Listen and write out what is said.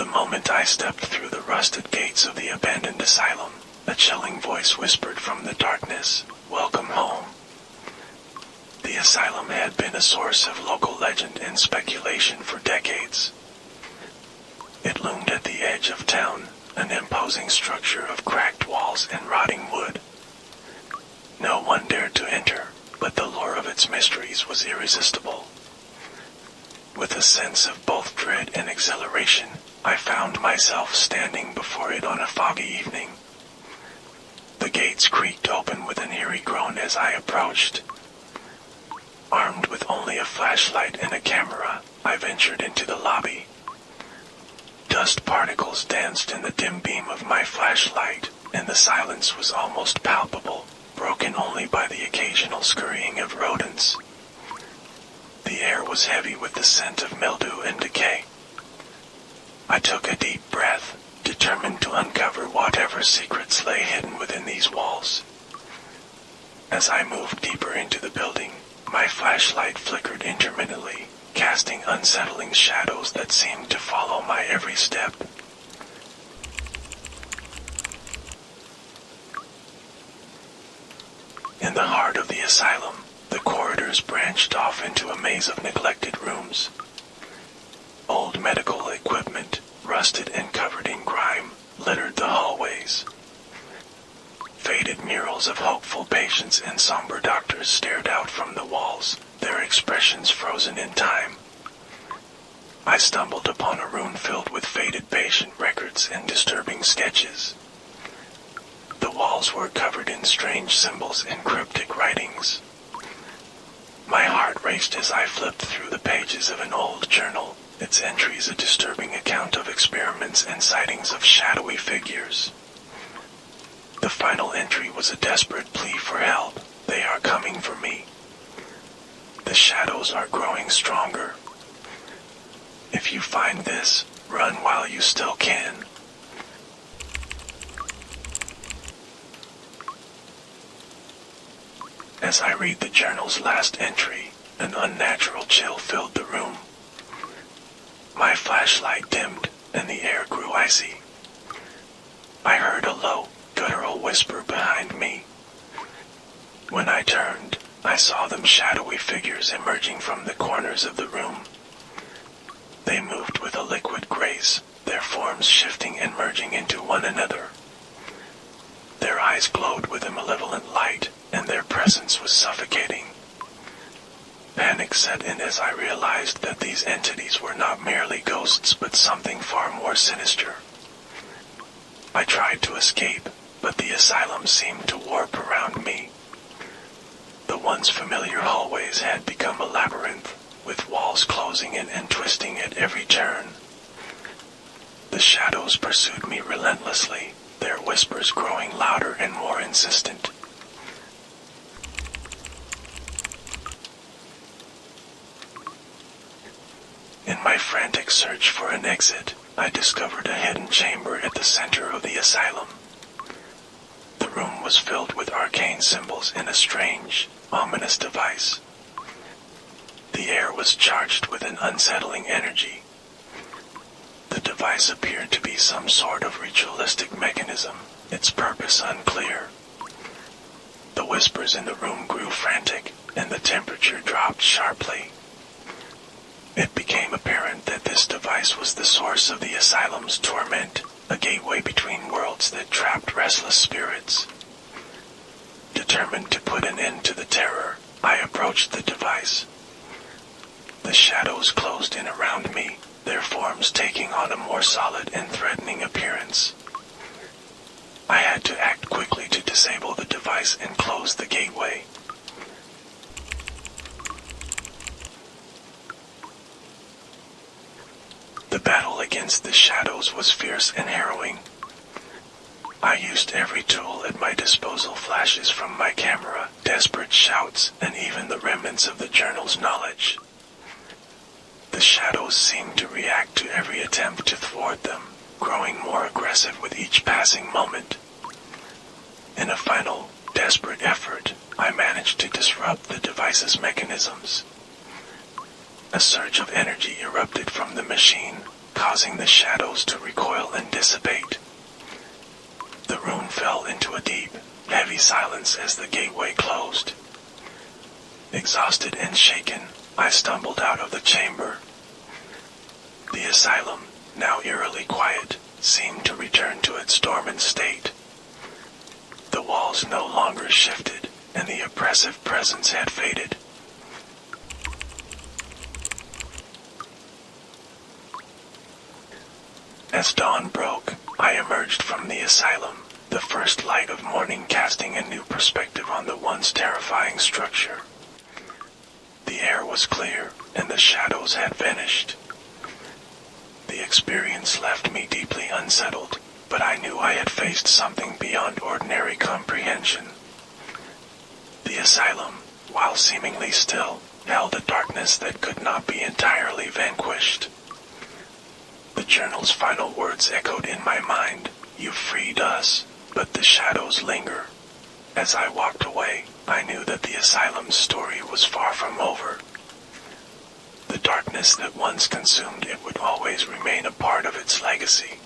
moment I stepped through the rusted gates of the abandoned asylum, a chilling voice whispered from the darkness, "Welcome home." The asylum had been a source of local legend and speculation for decades. It loomed at the edge of town, an imposing structure of cracked walls and rotting wood. No one dared to enter, but the lure of its mysteries was irresistible. With a sense of both dread and exhilaration, I found myself standing before it on a foggy evening. The gates creaked open with an eerie groan as I approached. Armed with only a flashlight and a camera, I ventured into the lobby. Dust particles danced in the dim beam of my flashlight, and the silence was almost palpable, broken only by the occasional scurrying of rodents. The air was heavy with the scent of mildew and decay. I took a deep breath, determined to uncover whatever secrets lay hidden within these walls. As I moved deeper into the building, my flashlight flickered intermittently, casting unsettling shadows that seemed to follow my every step. In the heart of the asylum, the corridors branched off into a maze of neglected rooms. Old medical equipment, rusted and covered in grime, littered the hallways. Faded murals of hopeful patients and somber doctors stared out from the walls, their expressions frozen in time. I stumbled upon a room filled with faded patient records and disturbing sketches. The walls were covered in strange symbols and cryptic writings. My heart raced as I flipped through the pages of an old journal, its entries a disturbing account of experiments and sightings of shadowy figures. The final entry was a desperate plea for help. "They are coming for me. The shadows are growing stronger. If you find this, run while you still can." As I read the journal's last entry, an unnatural chill filled the room. My flashlight dimmed, and the air grew icy. I heard a low, guttural whisper behind me. When I turned, I saw them shadowy figures emerging from the corners of the room. They moved with a liquid grace, their forms shifting and merging into one another. Their eyes glowed with a malevolent light, and their presence was suffocating. Panic set in as I realized that these entities were not merely ghosts but something far more sinister. I tried to escape, but the asylum seemed to warp around me. The once familiar hallways had become a labyrinth, with walls closing in and twisting at every turn. The shadows pursued me relentlessly, their whispers growing louder and more insistent. In my frantic search for an exit, I discovered a hidden chamber at the center of the asylum. The room was filled with arcane symbols in a strange, ominous device. The air was charged with an unsettling energy. The device appeared to be some sort of ritualistic mechanism, its purpose unclear. The whispers in the room grew frantic, and the temperature dropped sharply. It became apparent that this device was the source of the asylum's torment, a gateway between worlds that trapped restless spirits. Determined to put an end to the terror, I approached the device. The shadows closed in around me, their forms taking on a more solid and threatening appearance. I had to act quickly to disable the device and close the gateway. The battle against the shadows was fierce and harrowing. I used every tool at my disposal, flashes from my camera, desperate shouts, and even the remnants of the journal's knowledge. The shadows seemed to react to every attempt to thwart them, growing more aggressive with each passing moment. In a final, desperate effort, I managed to disrupt the device's mechanisms. A surge of energy erupted from the machine, causing the shadows to recoil and dissipate. The room fell into a deep, heavy silence as the gateway closed. Exhausted and shaken, I stumbled out of the chamber. The asylum, now eerily quiet, seemed to return to its dormant state. The walls no longer shifted, and the oppressive presence had faded. As dawn broke, I emerged from the asylum, the first light of morning casting a new perspective on the once terrifying structure. The air was clear, and the shadows had vanished. The experience left me deeply unsettled, but I knew I had faced something beyond ordinary comprehension. The asylum, while seemingly still, held a darkness that could not be entirely vanquished. The journal's final words echoed in my mind, "You freed us, but the shadows linger." As I walked away, I knew that the asylum's story was far from over. The darkness that once consumed it would always remain a part of its legacy.